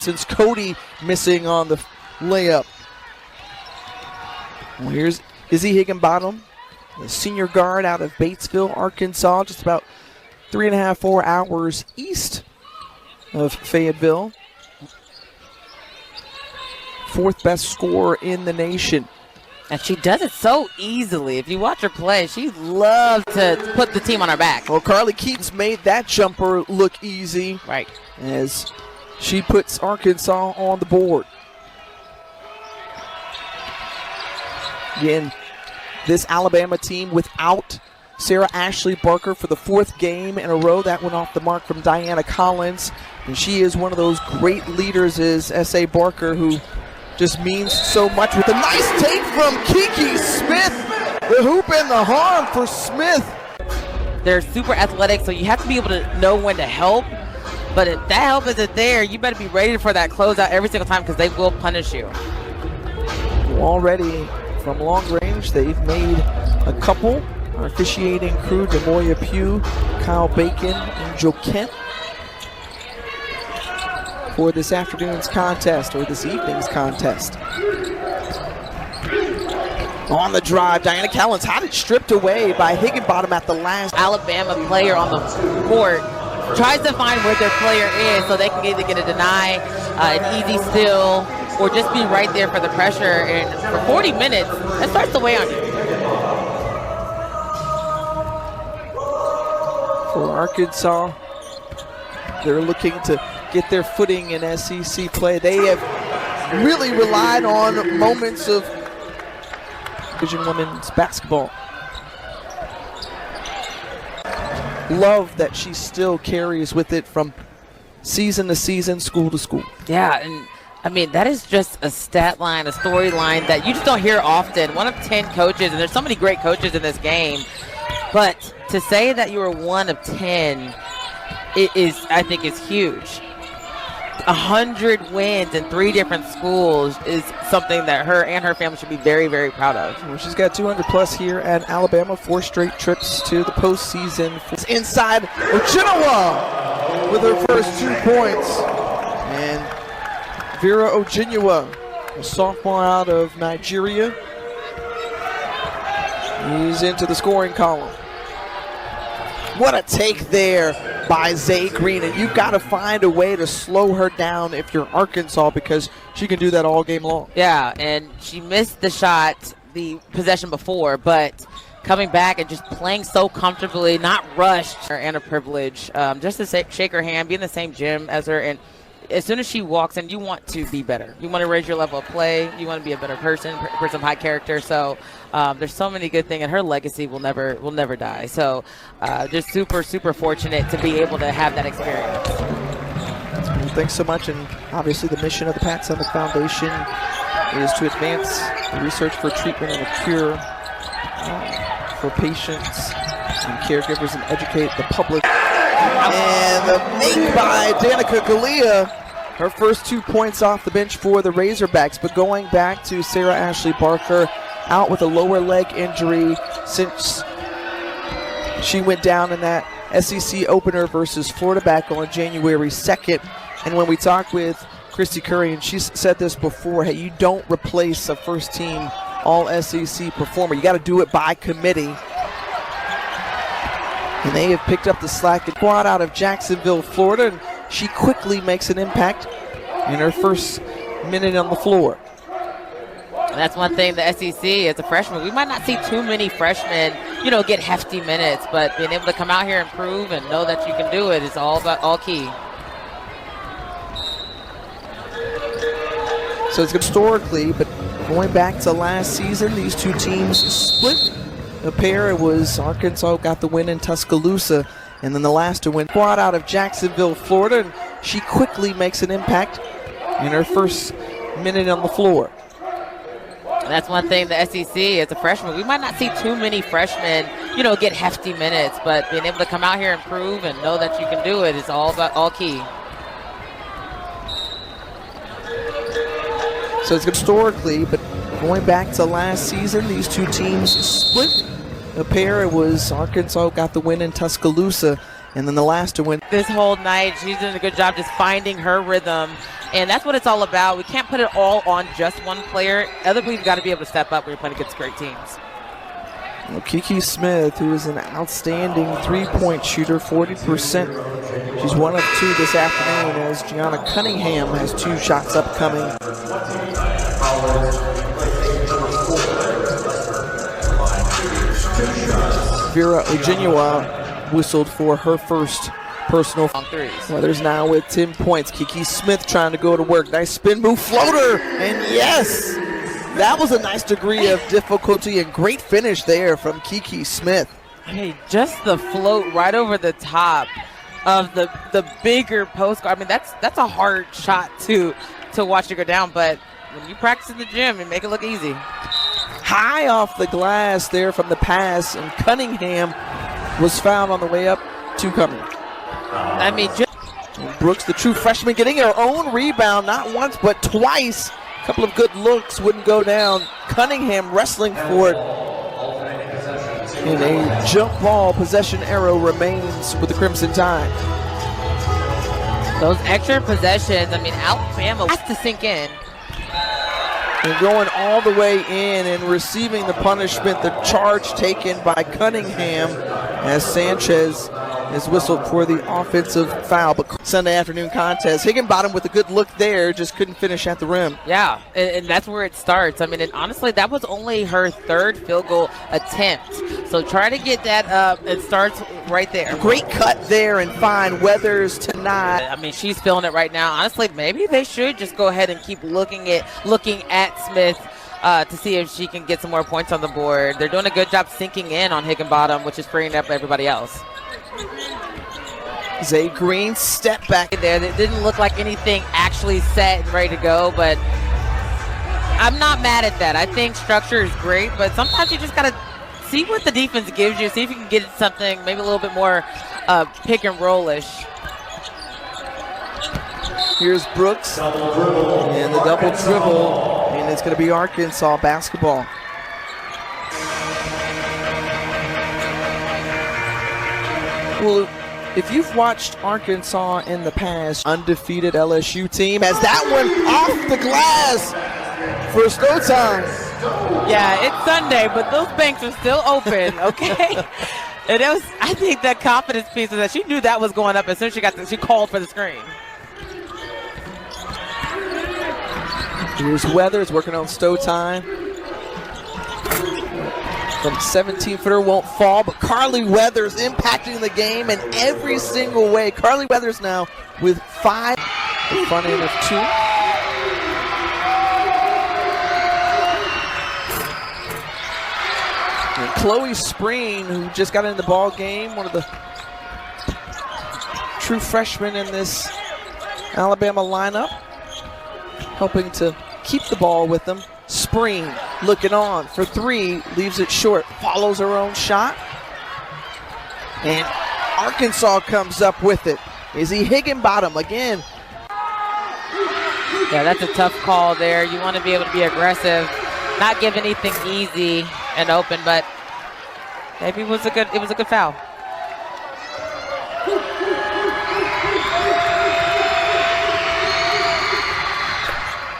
since Cody missing on the layup. Well, here's Izzy Higginbottom, the senior guard out of Batesville, Arkansas, just about 3.5, 4 hours east of Fayetteville. Fourth best scorer in the nation. And she does it so easily. If you watch her play, she loves to put the team on her back. Well, Carly Keats made that jumper look easy. Right. As she puts Arkansas on the board. Again, this Alabama team without Sarah Ashley Barker for the 4th game in a row. That went off the mark from Diana Collins. And she is one of those great leaders, is S.A. Barker, who just means so much with a nice take from Kiki Smith. The hoop and the harm for Smith. They're super athletic, so you have to be able to know when to help. But if that help isn't there, you better be ready for that closeout every single time because they will punish you. Already from long range, they've made a couple. Our officiating crew, Demoya Pugh, Kyle Bacon, and Joe Kent, for this afternoon's contest, or this evening's contest. On the drive, Diana Collins had it stripped away by Higginbottom at the last. Alabama player on the court tries to find where their player is so they can either get a deny, an easy steal, or just be right there for the pressure. And for 40 minutes, that starts to weigh on you. For Arkansas, they're looking to get their footing in SEC play. They have really relied on moments of Division Women's basketball. Love that she still carries with it from season to season, school to school. Yeah, and I mean, that is just a stat line, a storyline that you just don't hear often. 1 of 10 coaches, and there's so many great coaches in this game, but to say that you were 1 of 10, I think is huge. 100 wins in 3 different schools is something that her and her family should be very, very proud of. Well, she's got 200 plus here at Alabama, 4 straight trips to the postseason. It's inside Ojinawa with her first 2 points. And Vera Ojinawa, a sophomore out of Nigeria, is into the scoring column. What a take there by Zay Green, and you've got to find a way to slow her down if you're Arkansas, because she can do that all game long. Yeah, and she missed the shot the possession before, but coming back and just playing so comfortably, not rushed, and a privilege. Just to shake her hand, be in the same gym as her, and as soon as she walks in, you want to be better. You want to raise your level of play. You want to be a better person of high character. So there's so many good things, and her legacy will never die. So just super, super fortunate to be able to have that experience. Well, thanks so much. And obviously the mission of the Pat Summitt Foundation is to advance the research for treatment and a cure for patients and caregivers and educate the public. And the make by Danica Galea, her first 2 points off the bench for the Razorbacks. But going back to Sarah Ashley Barker, out with a lower leg injury since she went down in that SEC opener versus Florida back on January 2nd. And when we talked with Christy Curry, and she's said this before, hey, you don't replace a first team all-SEC performer. You got to do it by committee. And they have picked up the slack. The squad out of Jacksonville, Florida, and she quickly makes an impact in her first minute on the floor. And that's one thing the SEC as a freshman, we might not see too many freshmen, get hefty minutes, but being able to come out here and prove and know that you can do it is all key. So it's historically, but going back to last season, these 2 teams split a pair. It was Arkansas got the win in Tuscaloosa, and then the last to win. Squad out of Jacksonville, Florida, and she quickly makes an impact in her first minute on the floor. And that's one thing the SEC as a freshman, we might not see too many freshmen, get hefty minutes, but being able to come out here and prove and know that you can do it is all key. So it's historically, but going back to last season, these 2 teams split a pair. It was Arkansas got the win in Tuscaloosa, and then the last to win. This whole night, she's doing a good job just finding her rhythm And that's what it's all about. We can't put it all on just one player. Other people got to be able to step up when you're playing against great teams. Well, Kiki Smith, who is an outstanding three-point shooter, 40%. She's 1 of 2 this afternoon as Gianna Cunningham has 2 shots upcoming. Vera Ojinwa whistled for her first personal threes. Weathers now with 10 points. Kiki Smith trying to go to work. Nice spin move floater. And yes, that was a nice degree of difficulty and great finish there from Kiki Smith. Hey, just the float right over the top of the bigger post guard. I mean, that's a hard shot to watch it go down, but when you practice in the gym and make it look easy. High off the glass there from the pass, and Cunningham was fouled on the way up to Cunningham. I mean, Brooks, the true freshman, getting her own rebound, not once but twice. A couple of good looks, wouldn't go down. Cunningham wrestling for it. And a jump ball possession arrow remains with the Crimson Tide. Those extra possessions, I mean, Alabama has to sink in. And going all the way in and receiving the punishment, the charge taken by Cunningham as Sanchez is whistled for the offensive foul. But Sunday afternoon contest, Higginbottom with a good look there, just couldn't finish at the rim. Yeah, and that's where it starts. I mean, and honestly, that was only her 3rd field goal attempt. So try to get that up. It starts right there. Great cut there and find Weathers to not. I mean, she's feeling it right now. Honestly, maybe they should just go ahead and keep looking at Smith to see if she can get some more points on the board. They're doing a good job sinking in on Higginbottom, which is freeing up everybody else. Zay Green step back there. It didn't look like anything actually set and ready to go, but I'm not mad at that. I think structure is great, but sometimes you just got to see what the defense gives you, see if you can get something maybe a little bit more pick and roll-ish. Here's Brooks and the double dribble, and it's going to be Arkansas basketball. Well, if you've watched Arkansas in the past, undefeated LSU team, has that one off the glass for Snowtown. Yeah, it's Sunday, but those banks are still open, okay? And I think that confidence piece is that she knew that was going up as soon as she called for the screen. Here's Weathers working on Stowe time. From 17-footer won't fall, but Carly Weathers impacting the game in every single way. Carly Weathers now with 5, front end of 2. And Chloe Spreen, who just got in the ball game, one of the true freshmen in this Alabama lineup, helping to keep the ball with them. Spreen looking on for 3, leaves it short, follows her own shot. And Arkansas comes up with it. Izzy Higginbottom again. Yeah, that's a tough call there. You want to be able to be aggressive, not give anything easy and open, but maybe it was a good foul.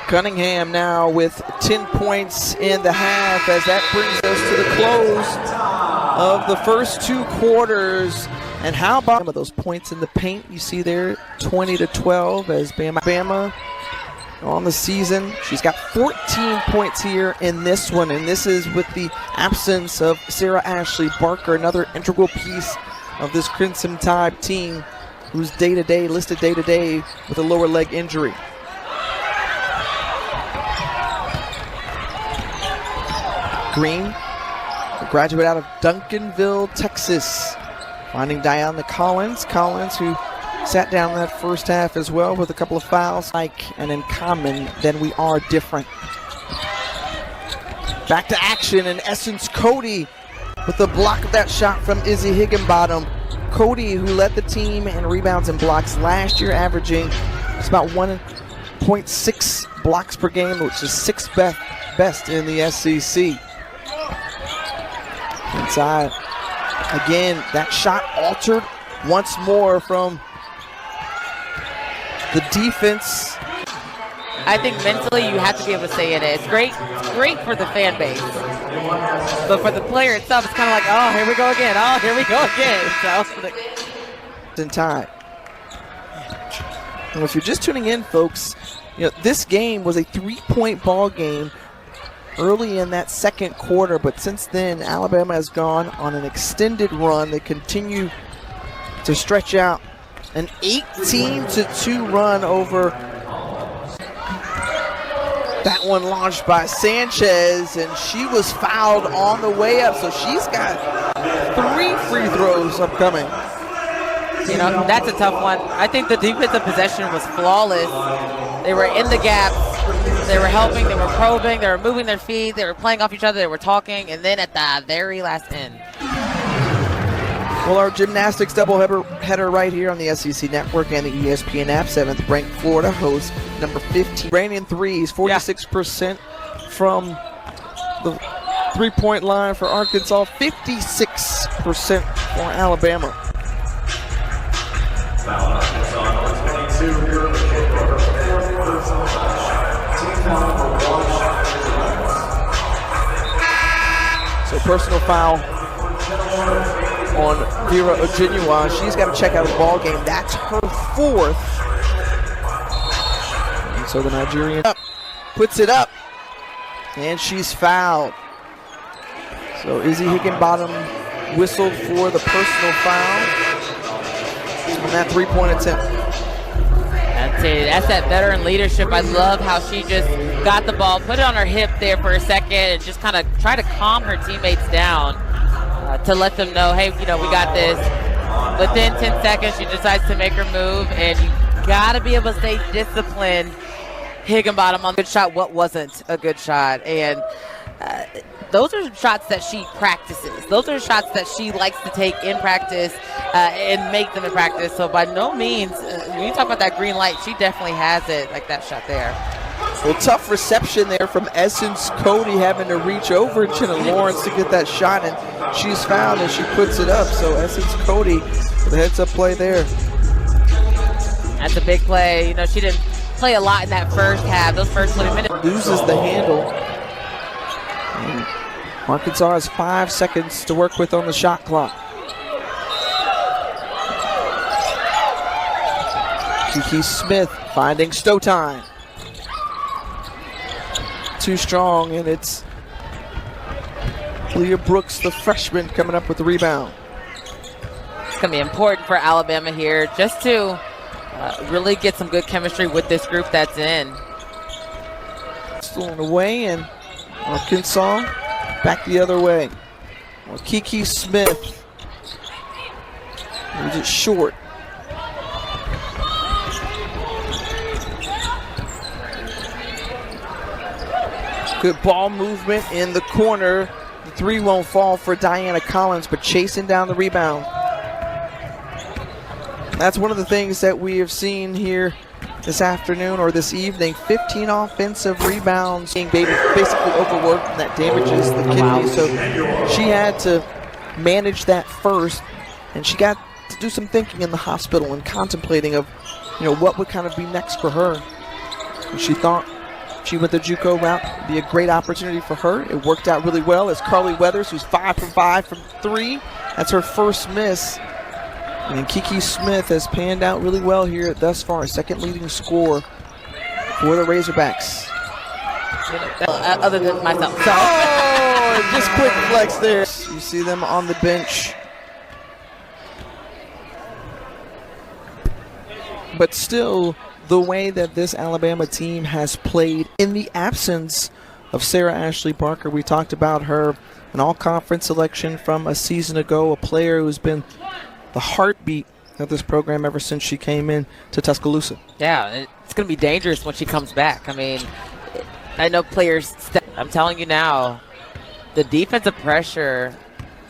Cunningham now with 10 points in the half as that brings us to the close of the first 2 quarters. And how about some of those points in the paint you see there, 20-12 as Bama on the season. She's got 14 points here in this one, and this is with the absence of Sarah Ashley Barker, another integral piece of this Crimson Tide team who's listed day-to-day with a lower leg injury. Green, a graduate out of Duncanville, Texas, finding Diana Collins. Collins, who sat down that first half as well with a couple of fouls. And in common, then we are different. Back to action, in essence, Cody with the block of that shot from Izzy Higginbottom. Cody, who led the team in rebounds and blocks last year, averaging it's about 1.6 blocks per game, which is 6th best in the SEC. Inside. Again, that shot altered once more from the defense. I think mentally you have to be able to stay in it. It's great for the fan base. But for the player itself, it's kind of like, oh, here we go again. Oh, here we go again. So, in time. And if you're just tuning in, folks, this game was a 3-point ball game early in that second quarter, but since then, Alabama has gone on an extended run. They continue to stretch out an 18-2 run over that one launched by Sanchez, and she was fouled on the way up, so she's got 3 free throws upcoming. That's a tough one. I think the defensive possession was flawless. They were in the gaps. They were helping. They were probing. They were moving their feet. They were playing off each other. They were talking. And then at the very last end. Well, our gymnastics doubleheader right here on the SEC Network and the ESPN app. 7th ranked Florida hosts number 15. Raining threes, 46% from the 3-point line for Arkansas, 56% for Alabama. So personal foul on Vera Ojenyua. She's got to check out of the ball game. That's her 4th. And so the Nigerian puts it up, and she's fouled. So Izzy Higginbottom whistled for the personal foul on that 3-point attempt. That's it. That's that veteran leadership. I love how she just got the ball, put it on her hip there for a second, and just kind of try to calm her teammates down to let them know, hey, we got this. Within 10 seconds, she decides to make her move, and you got to be able to stay disciplined. Higginbottom on the good shot. What wasn't a good shot? And those are shots that she practices. Those are shots that she likes to take in practice and make them in practice. So by no means, when you talk about that green light, she definitely has it, like that shot there. Well, tough reception there from Essence Cody, having to reach over Jenna Lawrence to get that shot, and she's fouled and she puts it up. So Essence Cody with a heads-up play there. That's a big play. She didn't play a lot in that first half. Those first 20 minutes. Loses the handle. And Arkansas has 5 seconds to work with on the shot clock. Kiki Smith finding Stowtime. Too strong, and it's Leah Brooks, the freshman, coming up with the rebound. It's going to be important for Alabama here just to really get some good chemistry with this group that's in. Stolen away, and Arkansas back the other way. Well, Kiki Smith leaves it short. Good ball movement in the corner. The 3 won't fall for Diana Collins, but chasing down the rebound. That's one of the things that we have seen here this afternoon or this evening. 15 offensive rebounds, being basically overworked, and that damages the kidney. So she had to manage that first, and she got to do some thinking in the hospital and contemplating of, what would kind of be next for her. And she thought she went the JUCO route. It'd be a great opportunity for her. It worked out really well as Carly Weathers, who's 5 from 5 from 3. That's her first miss. And Kiki Smith has panned out really well here thus far. Second leading scorer for the Razorbacks. Other than myself. Oh, just quick flex there. You see them on the bench. But still, the way that this Alabama team has played in the absence of Sarah Ashley Parker. We talked about her, an all-conference selection from a season ago, a player who's been the heartbeat of this program ever since she came in to Tuscaloosa. Yeah, it's going to be dangerous when she comes back. I mean, I know players, I'm telling you now, the defensive pressure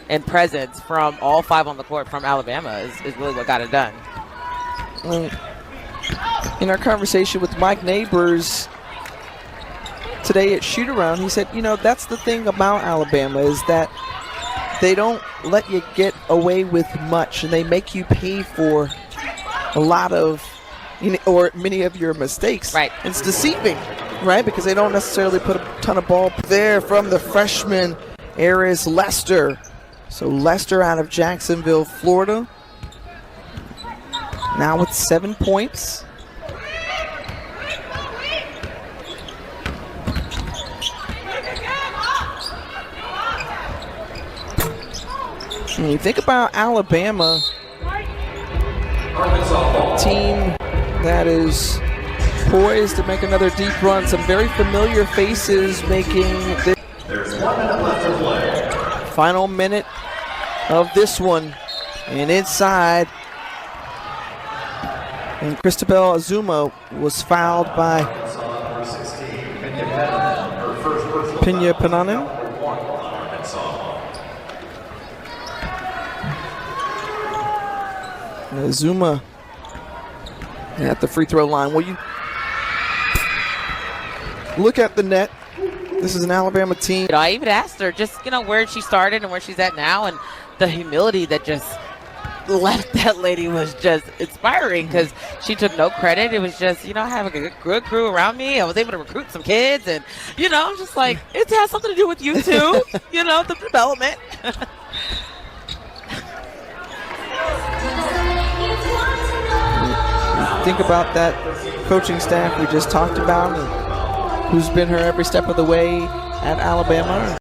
and presence from all 5 on the court from Alabama is really what got it done. In our conversation with Mike Neighbors today at shoot-around, he said, that's the thing about Alabama is that they don't let you get away with much, and they make you pay for a lot of or many of your mistakes. Right. It's deceiving, right? Because they don't necessarily put a ton of ball there from the freshman, Aris Lester. So Lester out of Jacksonville, Florida. Now with 7 points. When you think about Alabama, a team that is poised to make another deep run, some very familiar faces making this. There's 1 minute left to play. Final minute of this one, and inside, and Cristobal Azuma was fouled by Pena Pananen. Azuma at the free throw line. Will you look at the net? This is an Alabama team. I even asked her just, where she started and where she's at now, and the humility that just left that lady was just inspiring because she took no credit. It was just, I have a good crew around me. I was able to recruit some kids, and, I'm just like, it has something to do with you too, the development. Think about that coaching staff we just talked about, and who's been her every step of the way at Alabama.